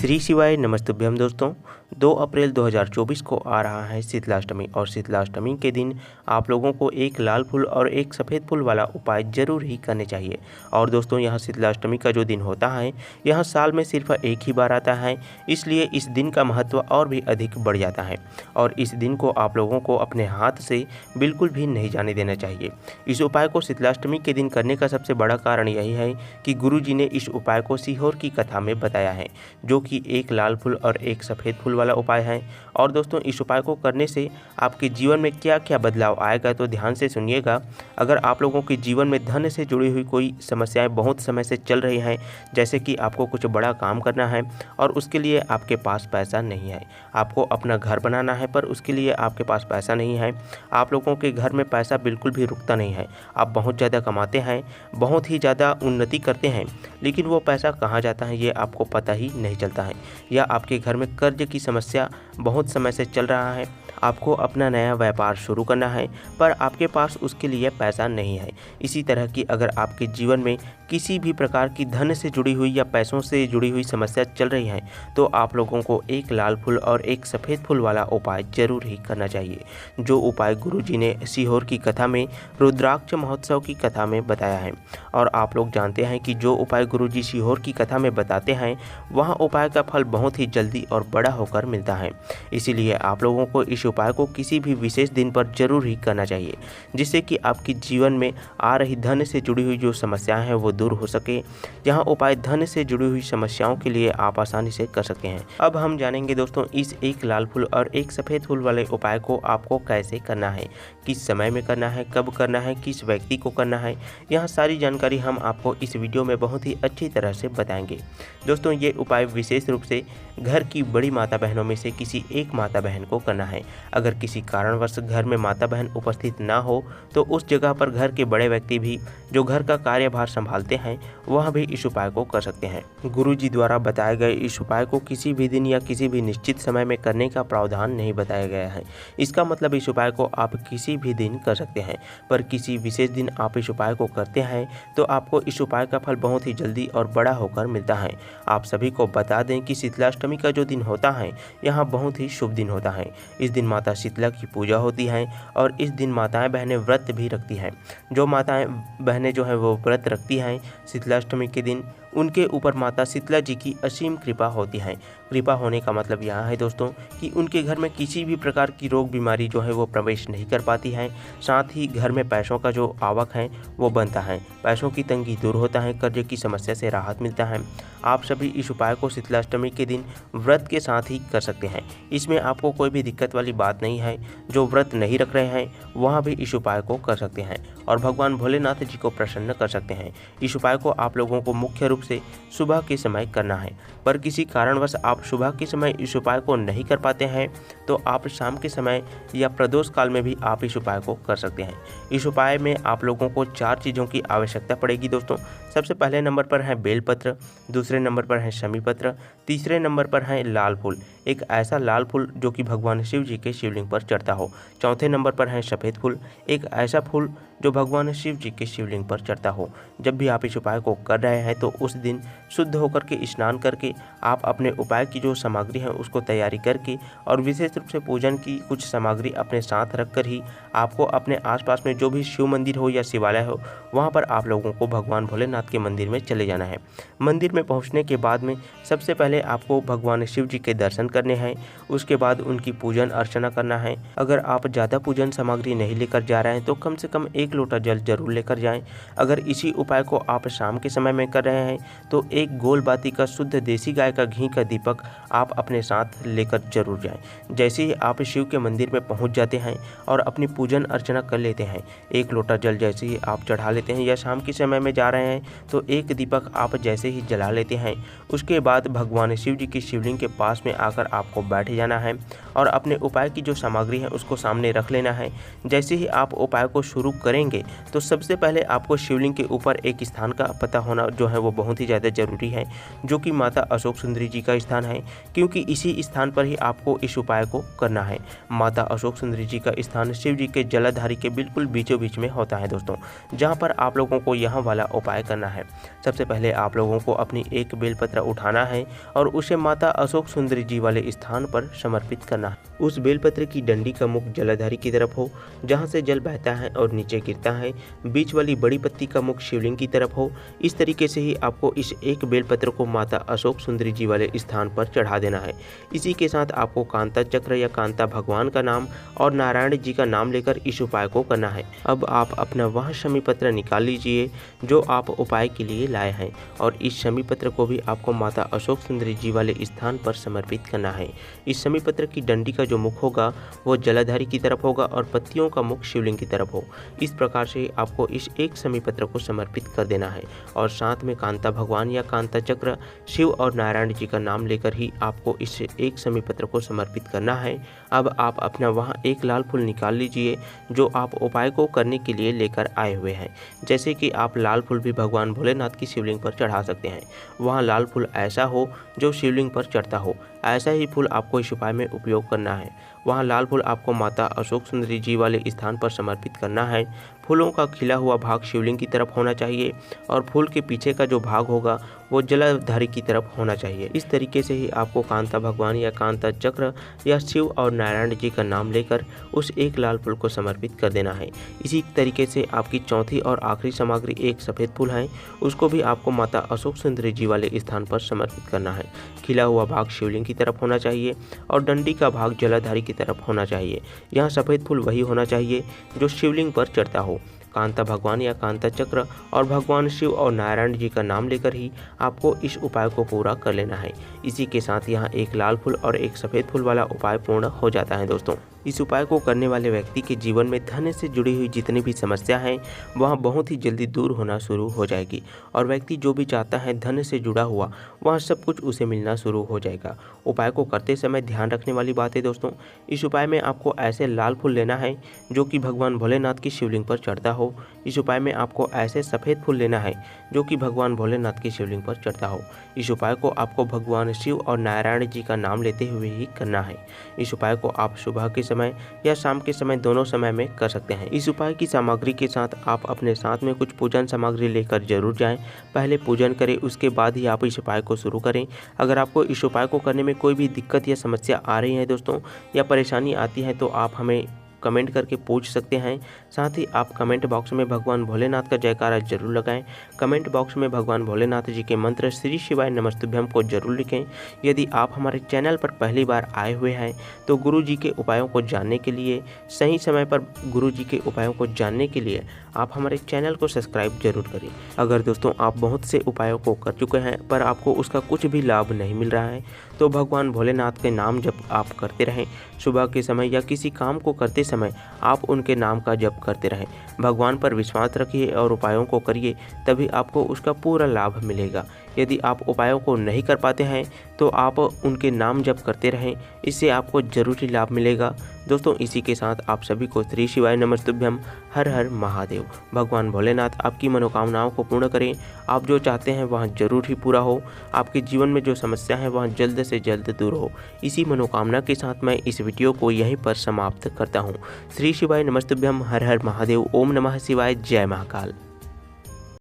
श्री शिवाय नमस्तुभ्यम दोस्तों। 2 अप्रैल 2024 को आ रहा है शीतलाष्टमी और शीतलाष्टमी के दिन आप लोगों को एक लाल फूल और एक सफ़ेद फूल वाला उपाय ज़रूर ही करने चाहिए। और दोस्तों यह शीतलाष्टमी का जो दिन होता है यह साल में सिर्फ एक ही बार आता है, इसलिए इस दिन का महत्व और भी अधिक बढ़ जाता है और इस दिन को आप लोगों को अपने हाथ से बिल्कुल भी नहीं जाने देना चाहिए। इस उपाय को शीतलाष्टमी के दिन करने का सबसे बड़ा कारण यही है कि गुरु जी ने इस उपाय को सीहोर की कथा में बताया है, जो कि एक लाल फूल और एक सफ़ेद फूल वाला उपाय है। और दोस्तों इस उपाय को करने से आपके जीवन में क्या क्या बदलाव आएगा तो ध्यान से सुनिएगा। अगर आप लोगों के जीवन में धन से जुड़ी हुई कोई समस्याएं बहुत समय से चल रही हैं, जैसे कि आपको कुछ बड़ा काम करना है और उसके लिए आपके पास पैसा नहीं है, आपको अपना घर बनाना है पर उसके लिए आपके पास पैसा नहीं है, आप लोगों के घर में पैसा बिल्कुल भी रुकता नहीं है, आप बहुत ज़्यादा कमाते हैं, बहुत ही ज़्यादा उन्नति करते हैं, लेकिन वो पैसा कहाँ जाता है ये आपको पता ही नहीं चलता है, या आपके घर में कर्ज की समस्या बहुत समय से चल रहा है, आपको अपना नया व्यापार शुरू करना है पर आपके पास उसके लिए पैसा नहीं है। इसी तरह की अगर आपके जीवन में किसी भी प्रकार की धन से जुड़ी हुई या पैसों से जुड़ी हुई समस्या चल रही है तो आप लोगों को एक लाल फूल और एक सफ़ेद फूल वाला उपाय ज़रूर ही करना चाहिए, जो उपाय गुरु जी ने सीहोर की कथा में रुद्राक्ष महोत्सव की कथा में बताया है। और आप लोग जानते हैं कि जो उपाय गुरु जी सीहोर की कथा में बताते हैं वह उपाय का फल बहुत ही जल्दी और बड़ा होकर मिलता है। इसीलिए आप लोगों को इस उपाय को किसी भी विशेष दिन पर जरूर ही करना चाहिए, जिससे कि आपके जीवन में आ रही धन से जुड़ी हुई जो समस्याएं हैं वो दूर हो सके। यह उपाय धन से जुड़ी हुई समस्याओं के लिए आप आसानी से कर सकते हैं। अब हम जानेंगे दोस्तों इस एक लाल फूल और एक सफ़ेद फूल वाले उपाय को आपको कैसे करना है, किस समय में करना है, कब करना है, किस व्यक्ति को करना है, यह सारी जानकारी हम आपको इस वीडियो में बहुत ही अच्छी तरह से बताएंगे। दोस्तों ये उपाय विशेष रूप से घर की बड़ी माता बहनों में से किसी एक माता बहन को करना है। अगर किसी कारणवश घर में माता बहन उपस्थित ना हो तो उस जगह पर घर के बड़े व्यक्ति भी जो घर का कार्यभार संभालते हैं वह भी इस उपाय को कर सकते हैं। गुरु जी द्वारा बताए गए इस उपाय को किसी भी दिन या किसी भी निश्चित समय में करने का प्रावधान नहीं बताया गया है। इसका मतलब इस उपाय को आप किसी भी दिन कर सकते हैं, पर किसी विशेष दिन आप इस उपाय को करते हैं तो आपको इस उपाय का फल बहुत ही जल्दी और बड़ा होकर मिलता है। आप सभी को बता दें कि शीतलाष्टमी का जो दिन होता है यहाँ बहुत ही शुभ दिन होता है। इस दिन माता शीतला की पूजा होती है और इस दिन माताएं बहनें व्रत भी रखती हैं। जो माताएं बहनें जो हैं वो व्रत रखती हैं शीतलाष्टमी के दिन, उनके ऊपर माता शीतला जी की असीम कृपा होती है। कृपा होने का मतलब यह है दोस्तों कि उनके घर में किसी भी प्रकार की रोग बीमारी जो है वो प्रवेश नहीं कर पाती है। साथ ही घर में पैसों का जो आवक है वो बनता है, पैसों की तंगी दूर होता है, कर्ज की समस्या से राहत मिलता है। आप सभी इस उपाय को शीतलाष्टमी के दिन व्रत के साथ ही कर सकते हैं। इसमें आपको कोई भी दिक्कत वाली बात नहीं है। जो व्रत नहीं रख रहे हैं वहाँ भी इस उपाय को कर सकते हैं और भगवान भोलेनाथ जी को प्रसन्न कर सकते हैं। इस उपाय को आप लोगों को मुख्य रूप से सुबह के समय करना है, पर किसी कारणवश आप सुबह के समय इस उपाय को नहीं कर पाते हैं तो आप शाम के समय या प्रदोष काल में भी आप इस उपाय को कर सकते हैं। इस उपाय में आप लोगों को 4 चीज़ों की आवश्यकता पड़ेगी दोस्तों। सबसे पहले नंबर पर है बेलपत्र, दूसरे नंबर पर है शमी पत्र, तीसरे नंबर पर है लाल फूल, एक ऐसा लाल फूल जो कि भगवान शिव जी के शिवलिंग पर चढ़ता हो, चौथे नंबर पर है सफ़ेद फूल, एक ऐसा फूल जो भगवान शिव जी के शिवलिंग पर चढ़ता हो। जब भी आप इस उपाय को कर रहे हैं तो उस दिन शुद्ध होकर के स्नान करके आप अपने उपाय की जो सामग्री है उसको तैयारी करके और विशेष रूप से पूजन की कुछ सामग्री अपने साथ रखकर ही आपको अपने आसपास में जो भी शिव मंदिर हो या शिवालय हो वहाँ पर आप लोगों को भगवान भोलेनाथ के मंदिर में चले जाना है। मंदिर में पहुँचने के बाद में सबसे पहले आपको भगवान शिव जी के दर्शन करने हैं, उसके बाद उनकी पूजन अर्चना करना है। अगर आप ज़्यादा पूजन सामग्री नहीं लेकर जा रहे हैं तो कम से कम 1 लोटा जल जरूर लेकर जाएं। अगर इसी उपाय को आप शाम के समय में कर रहे हैं तो एक गोल बाती का शुद्ध देसी गाय का घी का दीपक आप अपने साथ लेकर जरूर जाएं। जैसे ही आप शिव के मंदिर में पहुंच जाते हैं और अपनी पूजन अर्चना कर लेते हैं, 1 लोटा जल जैसे ही आप चढ़ा लेते हैं या शाम के समय में जा रहे हैं तो एक दीपक आप जैसे ही जला लेते हैं, उसके बाद भगवान शिव जी की शिवलिंग के पास में आकर आपको बैठ जाना है और अपने उपाय की जो सामग्री है उसको सामने रख लेना है। जैसे ही आप उपाय को शुरू करेंगे तो सबसे पहले आपको शिवलिंग के ऊपर एक स्थान का पता होना जो है वो बहुत ही ज़्यादा ज़रूरी है, जो कि माता अशोक सुंदरी जी का स्थान है, क्योंकि इसी स्थान पर ही आपको इस उपाय को करना है। माता अशोक सुंदरी जी का स्थान शिव जी के जलाधारी के बिल्कुल बीचों बीच में होता है दोस्तों, जहाँ पर आप लोगों को यह वाला उपाय करना है। सबसे पहले आप लोगों को अपनी एक बेलपत्र उठाना है और उसे माता अशोक सुंदरी जी वाले स्थान पर समर्पित करना है। उस बेलपत्र की डंडी का मुख जलाधारी की तरफ हो, जहाँ से जल बहता है और नीचे गिरता है। बीच वाली बड़ी पत्ती का मुख शिवलिंग की तरफ हो। इस तरीके से ही आपको इस एक बेलपत्र को माता अशोक सुंदरी जी वाले स्थान पर चढ़ा देना है। इसी के साथ आपको कांता चक्र या कांता भगवान का नाम और नारायण जी का नाम लेकर इस उपाय को करना है। अब आप अपना वह शमी पत्र निकाल लीजिए जो आप उपाय के लिए लाए हैं, और इस शमी पत्र को भी आपको माता अशोक सुंदरी जी वाले स्थान पर समर्पित करना है। इस शमी पत्र की डंडी का जो मुख होगा वो जलाधारी की तरफ होगा और पत्तियों का मुख शिवलिंग की तरफ हो। इस प्रकार से आपको इस एक शमी पत्र को समर्पित कर देना है, और साथ में कांता भगवान या कांता चक्र, शिव और नारायण जी का नाम लेकर ही आपको इस एक शमी पत्र को समर्पित करना है। अब आप अपना वहाँ एक लाल फूल निकाल लीजिए जो आप उपाय को करने के लिए लेकर आए हुए हैं। जैसे कि आप लाल फूल भी भगवान भोलेनाथ की शिवलिंग पर चढ़ा सकते हैं। वहाँ लाल फूल ऐसा हो जो शिवलिंग पर चढ़ता हो, ऐसा ही फूल आपको इस उपाय में उपयोग करना है। वहाँ लाल फूल आपको माता अशोक सुंदरी जी वाले स्थान पर समर्पित करना है। फूलों का खिला हुआ भाग शिवलिंग की तरफ होना चाहिए और फूल के पीछे का जो भाग होगा वो जलाधारी की तरफ होना चाहिए। इस तरीके से ही आपको कांता भगवान या कांता चक्र या शिव और नारायण जी का नाम लेकर उस एक लाल फूल को समर्पित कर देना है। इसी तरीके से आपकी चौथी और आखिरी सामग्री एक सफ़ेद फूल है, उसको भी आपको माता अशोक सुंदरी जी वाले स्थान पर समर्पित करना है। खिला हुआ भाग शिवलिंग की तरफ होना चाहिए और डंडी का भाग जलाधारी की तरफ होना चाहिए। यहाँ सफ़ेद फूल वही होना चाहिए जो शिवलिंग पर चढ़ता हो। कांता भगवान या कांता चक्र और भगवान शिव और नारायण जी का नाम लेकर ही आपको इस उपाय को पूरा कर लेना है। इसी के साथ यहाँ एक लाल फूल और एक सफ़ेद फूल वाला उपाय पूर्ण हो जाता है दोस्तों। इस उपाय को करने वाले व्यक्ति के जीवन में धन से जुड़ी हुई जितनी भी समस्या हैं वह बहुत ही जल्दी दूर होना शुरू हो जाएगी, और व्यक्ति जो भी चाहता है धन से जुड़ा हुआ वह सब कुछ उसे मिलना शुरू हो जाएगा। उपाय को करते समय ध्यान रखने वाली बात है दोस्तों, इस उपाय में आपको ऐसे लाल फूल लेना है जो कि भगवान भोलेनाथ की शिवलिंग पर चढ़ता हो। इस उपाय में आपको ऐसे सफ़ेद फूल लेना है जो कि भगवान भोलेनाथ की शिवलिंग पर चढ़ता हो। इस उपाय को आपको भगवान शिव और नारायण जी का नाम लेते हुए ही करना है। इस उपाय को आप सुबह के समय या शाम के समय दोनों समय में कर सकते हैं। इस उपाय की सामग्री के साथ आप अपने साथ में कुछ पूजन सामग्री लेकर जरूर जाएं। पहले पूजन करें, उसके बाद ही आप इस उपाय को शुरू करें। अगर आपको इस उपाय को करने में कोई भी दिक्कत या समस्या आ रही है दोस्तों, या परेशानी आती है, तो आप हमें कमेंट करके पूछ सकते हैं। साथ ही आप कमेंट बॉक्स में भगवान भोलेनाथ का जयकारा जरूर लगाएं। कमेंट बॉक्स में भगवान भोलेनाथ जी के मंत्र श्री शिवाय नमस्तुभ्यम को जरूर लिखें। यदि आप हमारे चैनल पर पहली बार आए हुए हैं तो गुरु जी के उपायों को जानने के लिए, सही समय पर गुरु जी के उपायों को जानने के लिए आप हमारे चैनल को सब्सक्राइब जरूर करें। अगर दोस्तों आप बहुत से उपायों को कर चुके हैं पर आपको उसका कुछ भी लाभ नहीं मिल रहा है, तो भगवान भोलेनाथ के नाम जप आप करते रहें। सुबह के समय या किसी काम को करते समय आप उनके नाम का जप करते रहें। भगवान पर विश्वास रखिए और उपायों को करिए, तभी आपको उसका पूरा लाभ मिलेगा। यदि आप उपायों को नहीं कर पाते हैं तो आप उनके नाम जप करते रहें, इससे आपको जरूरी लाभ मिलेगा। दोस्तों इसी के साथ आप सभी को श्री शिवाय नमस्तुभ्यम, हर हर महादेव। भगवान भोलेनाथ आपकी मनोकामनाओं को पूर्ण करें। आप जो चाहते हैं वह जरूर ही पूरा हो। आपके जीवन में जो समस्या है वह जल्द से जल्द दूर हो। इसी मनोकामना के साथ मैं इस वीडियो को यहीं पर समाप्त करता हूँ। श्री शिवाय नमस्तुभ्यम, हर हर महादेव। ओम नमः शिवाय। जय महाकाल।